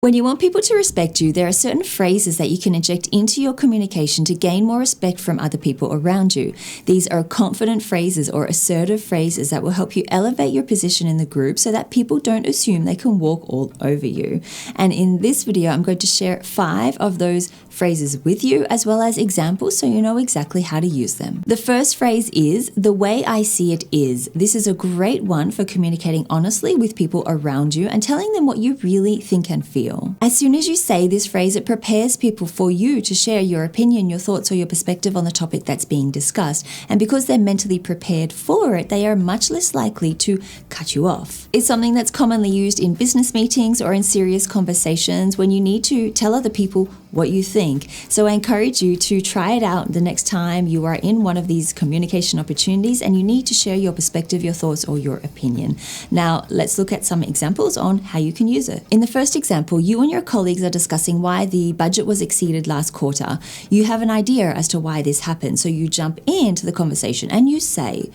When you want people to respect you, there are certain phrases that you can inject into your communication to gain more respect from other people around you. These are confident phrases or assertive phrases that will help you elevate your position in the group so that people don't assume they can walk all over you. And in this video, I'm going to share 5 of those phrases with you, as well as examples so you know exactly how to use them. The first phrase is, "The way I see it is." This is a great one for communicating honestly with people around you and telling them what you really think and feel. As soon as you say this phrase, it prepares people for you to share your opinion, your thoughts, or your perspective on the topic that's being discussed. And because they're mentally prepared for it, they are much less likely to cut you off. It's something that's commonly used in business meetings or in serious conversations when you need to tell other people what you think. So I encourage you to try it out the next time you are in one of these communication opportunities and you need to share your perspective, your thoughts, or your opinion. Now, let's look at some examples on how you can use it. In the first example, you and your colleagues are discussing why the budget was exceeded last quarter. You have an idea as to why this happened, so you jump into the conversation and you say,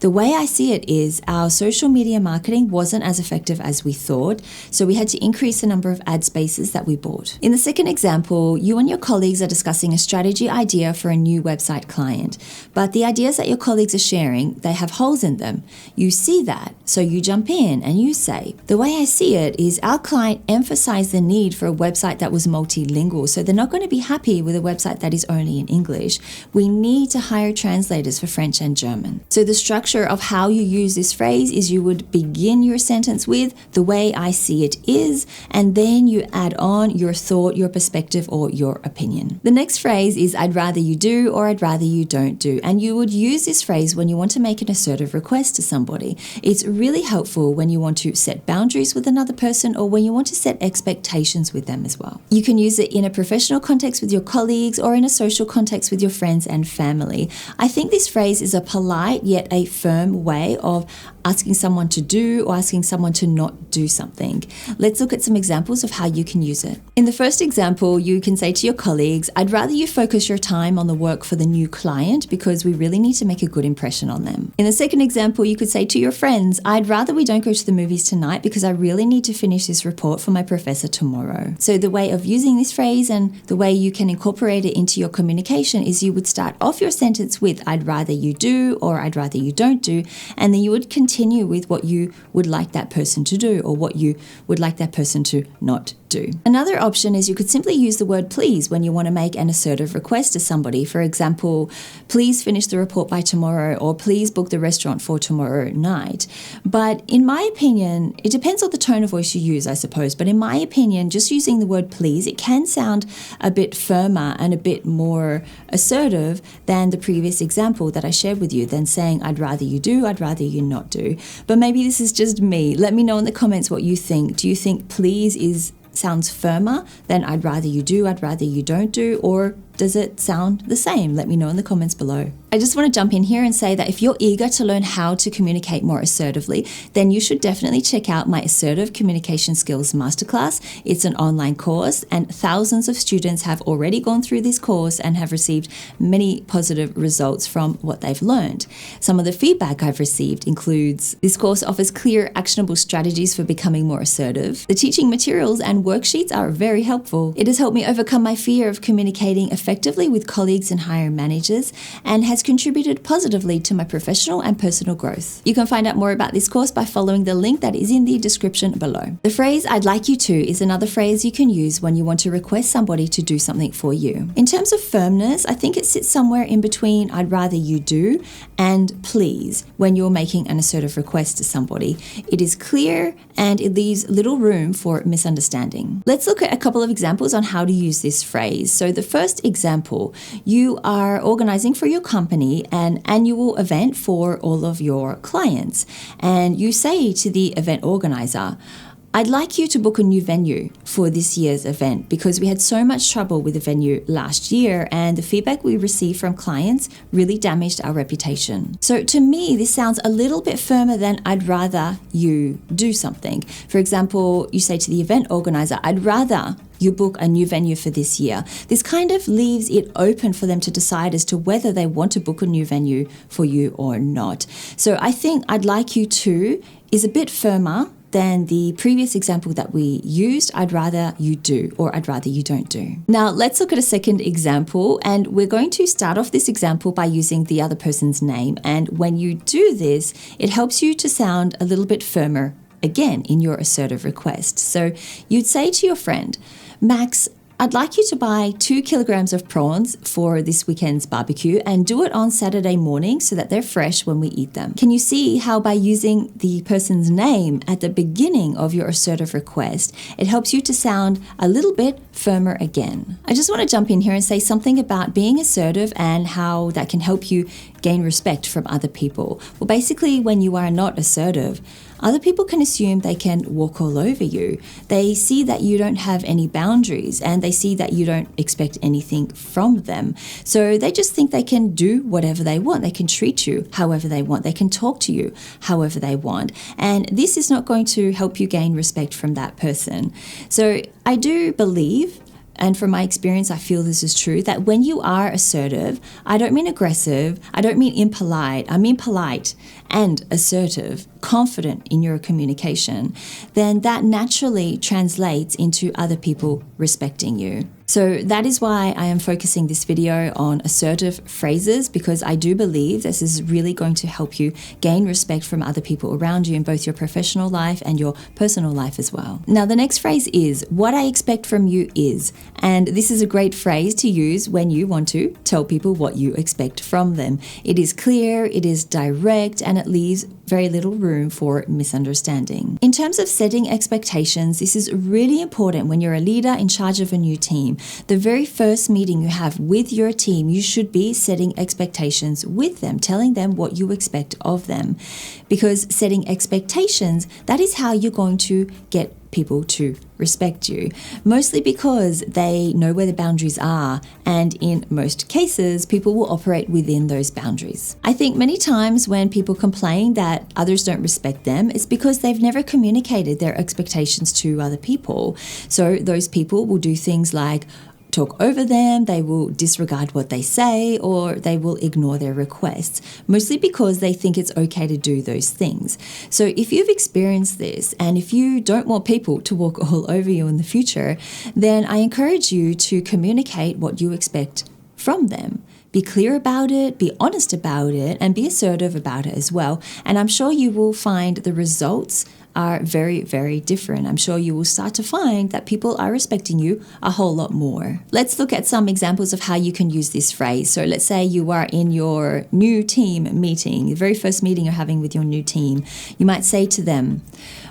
"The way I see it is our social media marketing wasn't as effective as we thought, so we had to increase the number of ad spaces that we bought." In the second example, you and your colleagues are discussing a strategy idea for a new website client, but the ideas that your colleagues are sharing, they have holes in them. You see that, so you jump in and you say, "The way I see it is our client emphasized the need for a website that was multilingual, so they're not going to be happy with a website that is only in English. We need to hire translators for French and German." So the structure of how you use this phrase is you would begin your sentence with, "The way I see it is," and then you add on your thought, your perspective, or your opinion. The next phrase is, "I'd rather you do," or "I'd rather you don't do." And you would use this phrase when you want to make an assertive request to somebody. It's really helpful when you want to set boundaries with another person or when you want to set expectations with them as well. You can use it in a professional context with your colleagues or in a social context with your friends and family. I think this phrase is a polite yet a firm way of asking someone to do or asking someone to not do something. Let's look at some examples of how you can use it. In the first example, you can say to your colleagues, "I'd rather you focus your time on the work for the new client because we really need to make a good impression on them." In the second example, you could say to your friends, "I'd rather we don't go to the movies tonight because I really need to finish this report for my professor tomorrow." So the way of using this phrase and the way you can incorporate it into your communication is you would start off your sentence with, "I'd rather you do," or "I'd rather you don't do," and then you would continue with what you would like that person to do or what you would like that person to not do. Another option is you could simply use the word please when you want to make an assertive request to somebody. For example, "Please finish the report by tomorrow," or "Please book the restaurant for tomorrow night." But in my opinion, it depends on the tone of voice you use, I suppose, but in my opinion, just using the word please, it can sound a bit firmer and a bit more assertive than the previous example that I shared with you, than saying, "I'd rather you do," "I'd rather you not do." But maybe this is just me. Let me know in the comments what you think. Do you think please sounds firmer than "I'd rather you do," "I'd rather you don't do," or does it sound the same? Let me know in the comments below. I just want to jump in here and say that if you're eager to learn how to communicate more assertively, then you should definitely check out my Assertive Communication Skills Masterclass. It's an online course and thousands of students have already gone through this course and have received many positive results from what they've learned. Some of the feedback I've received includes, this course offers clear, actionable strategies for becoming more assertive. The teaching materials and worksheets are very helpful. It has helped me overcome my fear of communicating effectively with colleagues and hiring managers and has contributed positively to my professional and personal growth. You can find out more about this course by following the link that is in the description below. The phrase "I'd like you to" is another phrase you can use when you want to request somebody to do something for you. In terms of firmness, I think it sits somewhere in between "I'd rather you do" and "please" when you're making an assertive request to somebody. It is clear and it leaves little room for misunderstanding. Let's look at a couple of examples on how to use this phrase. So the first example, you are organizing for your company an annual event for all of your clients, and you say to the event organizer, "I'd like you to book a new venue for this year's event because we had so much trouble with the venue last year and the feedback we received from clients really damaged our reputation." So to me, this sounds a little bit firmer than "I'd rather you do something." For example, you say to the event organizer, "I'd rather you book a new venue for this year." This kind of leaves it open for them to decide as to whether they want to book a new venue for you or not. So I think "I'd like you to" is a bit firmer than the previous example that we used, I'd rather you do, or I'd rather you don't do. Now, let's look at a second example, and we're going to start off this example by using the other person's name. And when you do this, it helps you to sound a little bit firmer again in your assertive request. So you'd say to your friend, Max, I'd like you to buy 2 kilograms of prawns for this weekend's barbecue and do it on Saturday morning so that they're fresh when we eat them. Can you see how by using the person's name at the beginning of your assertive request, it helps you to sound a little bit firmer again? I just want to jump in here and say something about being assertive and how that can help you gain respect from other people. Well, basically, when you are not assertive, other people can assume they can walk all over you. They see that you don't have any boundaries and they see that you don't expect anything from them. So they just think they can do whatever they want. They can treat you however they want. They can talk to you however they want. And this is not going to help you gain respect from that person. So I do believe, and from my experience, I feel this is true, that when you are assertive, I don't mean aggressive, I don't mean impolite, I mean polite and assertive, confident in your communication, then that naturally translates into other people respecting you. So that is why I am focusing this video on assertive phrases, because I do believe this is really going to help you gain respect from other people around you in both your professional life and your personal life as well. Now, the next phrase is, what I expect from you is, and this is a great phrase to use when you want to tell people what you expect from them. It is clear, it is direct, and it leaves very little room for misunderstanding. In terms of setting expectations, this is really important when you're a leader in charge of a new team. The very first meeting you have with your team, you should be setting expectations with them, telling them what you expect of them. Because setting expectations, that is how you're going to get people to respect you, mostly because they know where the boundaries are, and in most cases, people will operate within those boundaries. I think many times when people complain that others don't respect them, it's because they've never communicated their expectations to other people. So those people will do things like talk over them, they will disregard what they say, or they will ignore their requests, mostly because they think it's okay to do those things. So if you've experienced this, and if you don't want people to walk all over you in the future, then I encourage you to communicate what you expect from them. Be clear about it, be honest about it, and be assertive about it as well. And I'm sure you will find the results are very, very different. I'm sure you will start to find that people are respecting you a whole lot more. Let's look at some examples of how you can use this phrase. So let's say you are in your new team meeting, the very first meeting you're having with your new team. You might say to them,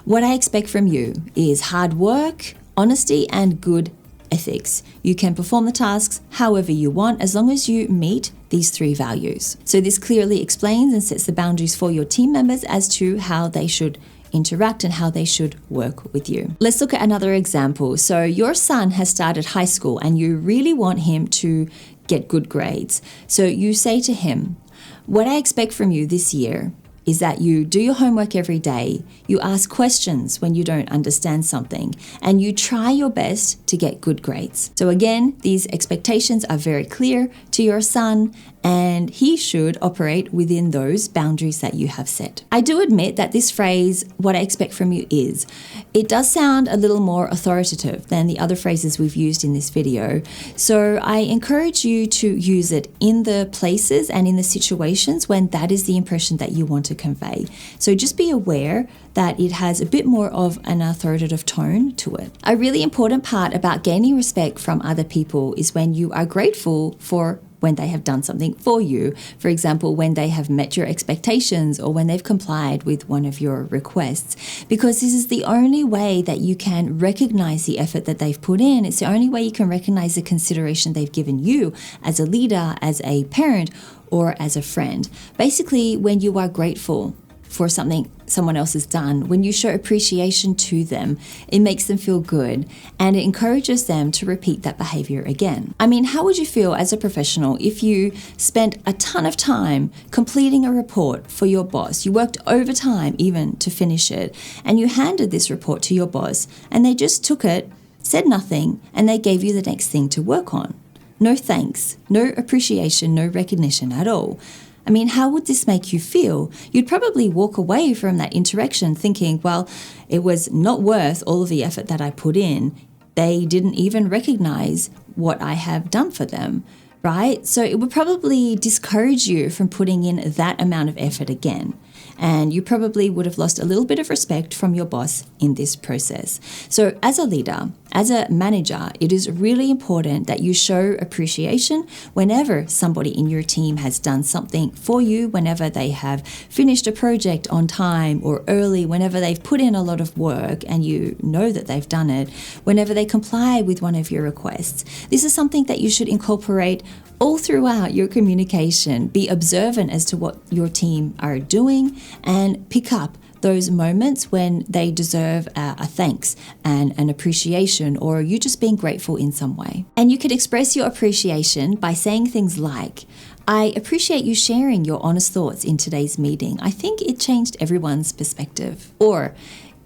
what I expect from you is hard work, honesty, and good ethics. You can perform the tasks however you want as long as you meet these 3 values. So this clearly explains and sets the boundaries for your team members as to how they should interact and how they should work with you. Let's look at another example. So your son has started high school and you really want him to get good grades. So you say to him, what I expect from you this year is that you do your homework every day, you ask questions when you don't understand something, and you try your best to get good grades. So again, these expectations are very clear to your son, and he should operate within those boundaries that you have set. I do admit that this phrase, what I expect from you is, it does sound a little more authoritative than the other phrases we've used in this video. So I encourage you to use it in the places and in the situations when that is the impression that you want to convey. So just be aware that it has a bit more of an authoritative tone to it. A really important part about gaining respect from other people is when you are grateful for when they have done something for you. For example, when they have met your expectations or when they've complied with one of your requests. Because this is the only way that you can recognize the effort that they've put in. It's the only way you can recognize the consideration they've given you as a leader, as a parent, or as a friend. Basically, when you are grateful for something someone else has done, when you show appreciation to them, it makes them feel good and it encourages them to repeat that behavior again. I mean, how would you feel as a professional if you spent a ton of time completing a report for your boss? You worked overtime even to finish it, and you handed this report to your boss and they just took it, said nothing, and they gave you the next thing to work on. No thanks, no appreciation, no recognition at all. I mean, how would this make you feel? You'd probably walk away from that interaction thinking, well, it was not worth all of the effort that I put in. They didn't even recognize what I have done for them, right? So it would probably discourage you from putting in that amount of effort again. And you probably would have lost a little bit of respect from your boss in this process. So as a leader, as a manager, it is really important that you show appreciation whenever somebody in your team has done something for you, whenever they have finished a project on time or early, whenever they've put in a lot of work and you know that they've done it, whenever they comply with one of your requests. This is something that you should incorporate all throughout your communication. Be observant as to what your team are doing and pick up those moments when they deserve a thanks and an appreciation, or you just being grateful in some way. And you can express your appreciation by saying things like, I appreciate you sharing your honest thoughts in today's meeting. I think it changed everyone's perspective. Or,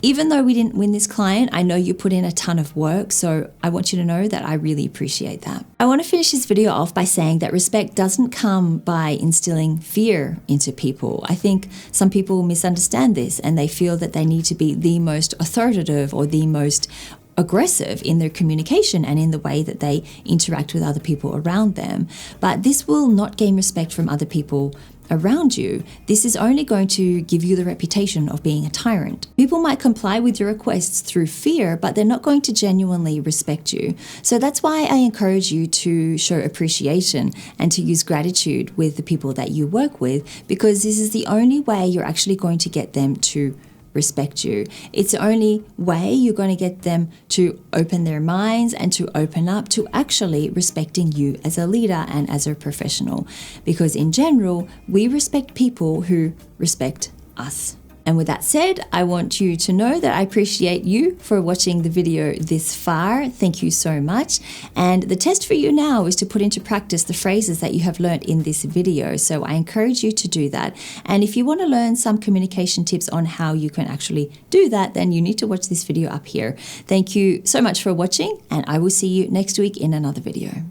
even though we didn't win this client, I know you put in a ton of work, so I want you to know that I really appreciate that. I want to finish this video off by saying that respect doesn't come by instilling fear into people. I think some people misunderstand this and they feel that they need to be the most authoritative or the most aggressive in their communication and in the way that they interact with other people around them. But this will not gain respect from other people around you. This is only going to give you the reputation of being a tyrant. People might comply with your requests through fear, but they're not going to genuinely respect you. So that's why I encourage you to show appreciation and to use gratitude with the people that you work with, because this is the only way you're actually going to get them to respect you. It's the only way you're going to get them to open their minds and to open up to actually respecting you as a leader and as a professional. Because in general, we respect people who respect us. And with that said, I want you to know that I appreciate you for watching the video this far. Thank you so much. And the test for you now is to put into practice the phrases that you have learned in this video. So I encourage you to do that. And if you want to learn some communication tips on how you can actually do that, then you need to watch this video up here. Thank you so much for watching, and I will see you next week in another video.